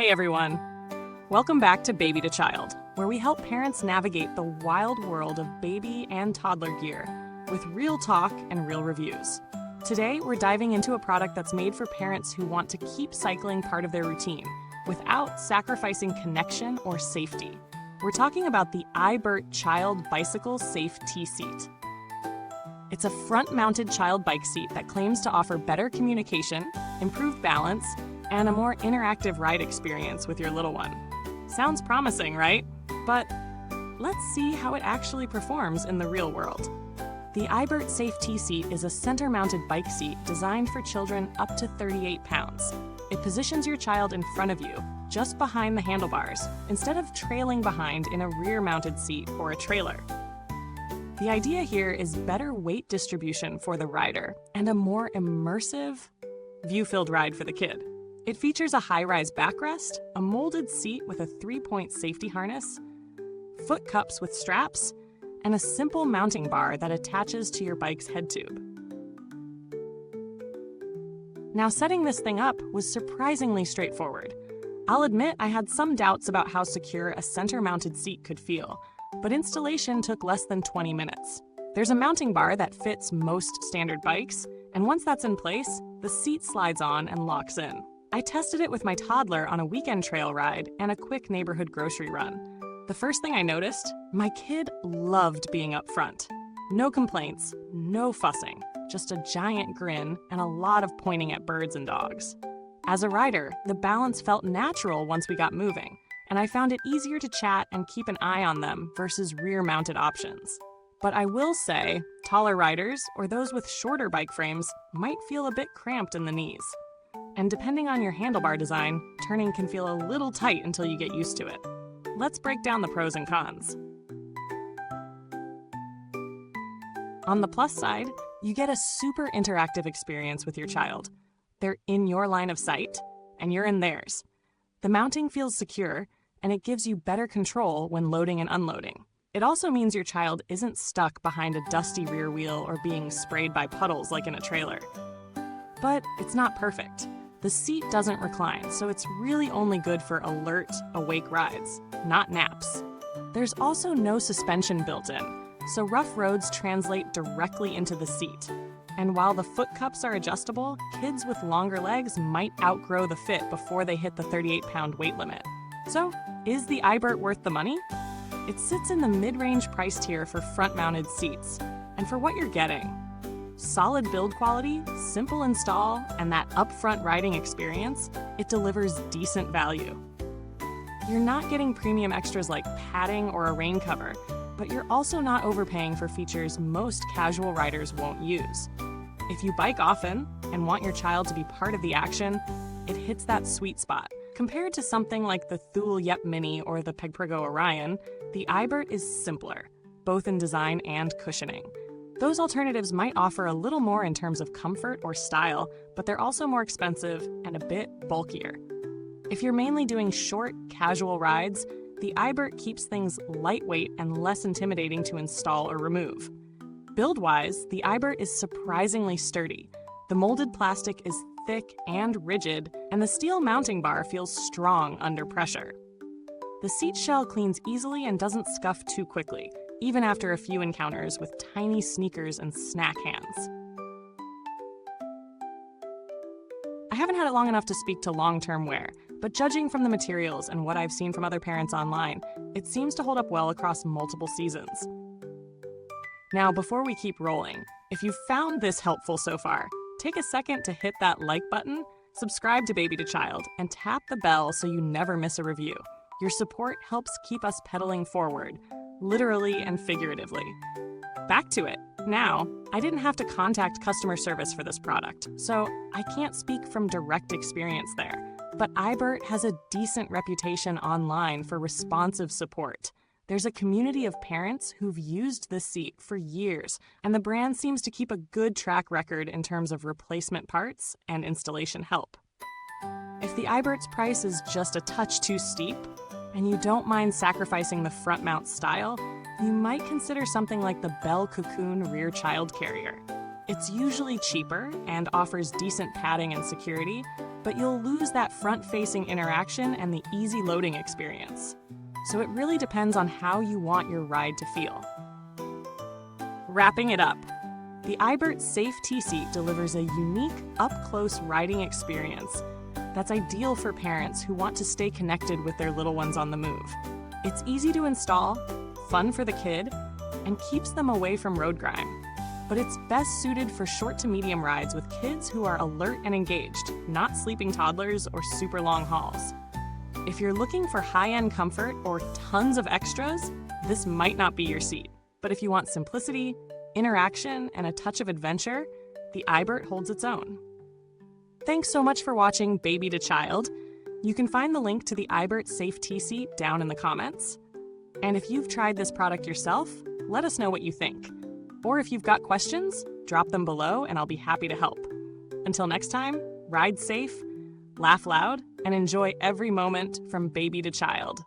Hey everyone! Welcome back to Baby to Child, where we help parents navigate the wild world of baby and toddler gear with real talk and real reviews. Today, we're diving into a product that's made for parents who want to keep cycling part of their routine without sacrificing connection or safety. We're talking about the iBert Child Bicycle Safe T-Seat. It's a front-mounted child bike seat that claims to offer better communication, improved balance, and a more interactive ride experience with your little one. Sounds promising, right? But let's see how it actually performs in the real world. The iBert Safe T-Seat is a center-mounted bike seat designed for children up to 38 pounds. It positions your child in front of you, just behind the handlebars, instead of trailing behind in a rear-mounted seat or a trailer. The idea here is better weight distribution for the rider and a more immersive, view-filled ride for the kid. It features a high-rise backrest, a molded seat with a 3-point safety harness, foot cups with straps, and a simple mounting bar that attaches to your bike's head tube. Now, setting this thing up was surprisingly straightforward. I'll admit I had some doubts about how secure a center-mounted seat could feel, but installation took less than 20 minutes. There's a mounting bar that fits most standard bikes, and once that's in place, the seat slides on and locks in. I tested it with my toddler on a weekend trail ride and a quick neighborhood grocery run. The first thing I noticed, my kid loved being up front. No complaints, no fussing, just a giant grin and a lot of pointing at birds and dogs. As a rider, the balance felt natural once we got moving, and I found it easier to chat and keep an eye on them versus rear-mounted options. But I will say, taller riders or those with shorter bike frames might feel a bit cramped in the knees. And depending on your handlebar design, turning can feel a little tight until you get used to it. Let's break down the pros and cons. On the plus side, you get a super interactive experience with your child. They're in your line of sight, and you're in theirs. The mounting feels secure, and it gives you better control when loading and unloading. It also means your child isn't stuck behind a dusty rear wheel or being sprayed by puddles like in a trailer. But it's not perfect. The seat doesn't recline, so it's really only good for alert, awake rides, not naps. There's also no suspension built in, so rough roads translate directly into the seat. And while the foot cups are adjustable, kids with longer legs might outgrow the fit before they hit the 38-pound weight limit. So, is the iBert worth the money? It sits in the mid-range price tier for front-mounted seats. And for what you're getting, solid build quality, simple install, and that upfront riding experience, it delivers decent value. You're not getting premium extras like padding or a rain cover, but you're also not overpaying for features most casual riders won't use. If you bike often and want your child to be part of the action, it hits that sweet spot. Compared to something like the Thule Yep Mini or the Pegprigo Orion, the iBert is simpler, both in design and cushioning. Those alternatives might offer a little more in terms of comfort or style, but they're also more expensive and a bit bulkier. If you're mainly doing short, casual rides, the iBert keeps things lightweight and less intimidating to install or remove. Build-wise, the iBert is surprisingly sturdy. The molded plastic is thick and rigid, and the steel mounting bar feels strong under pressure. The seat shell cleans easily and doesn't scuff too quickly, even after a few encounters with tiny sneakers and snack hands. I haven't had it long enough to speak to long-term wear, but judging from the materials and what I've seen from other parents online, it seems to hold up well across multiple seasons. Now, before we keep rolling, if you've found this helpful so far, take a second to hit that like button, subscribe to Baby to Child, and tap the bell so you never miss a review. Your support helps keep us pedaling forward, literally and figuratively. Back to it. Now, I didn't have to contact customer service for this product, so I can't speak from direct experience there. But iBert has a decent reputation online for responsive support. There's a community of parents who've used this seat for years, and the brand seems to keep a good track record in terms of replacement parts and installation help. If the iBert's price is just a touch too steep, and you don't mind sacrificing the front mount style, you might consider something like the Bell Cocoon rear child carrier. It's usually cheaper and offers decent padding and security, but you'll lose that front-facing interaction and the easy loading experience. So it really depends on how you want your ride to feel. Wrapping it up, the iBert Safe T-Seat delivers a unique, up-close riding experience that's ideal for parents who want to stay connected with their little ones on the move. It's easy to install, fun for the kid, and keeps them away from road grime. But it's best suited for short to medium rides with kids who are alert and engaged, not sleeping toddlers or super long hauls. If you're looking for high-end comfort or tons of extras, this might not be your seat. But if you want simplicity, interaction, and a touch of adventure, the iBert holds its own. Thanks so much for watching Baby to Child. You can find the link to the iBert Safe T-Seat down in the comments. And if you've tried this product yourself, let us know what you think. Or if you've got questions, drop them below and I'll be happy to help. Until next time, ride safe, laugh loud, and enjoy every moment from baby to child.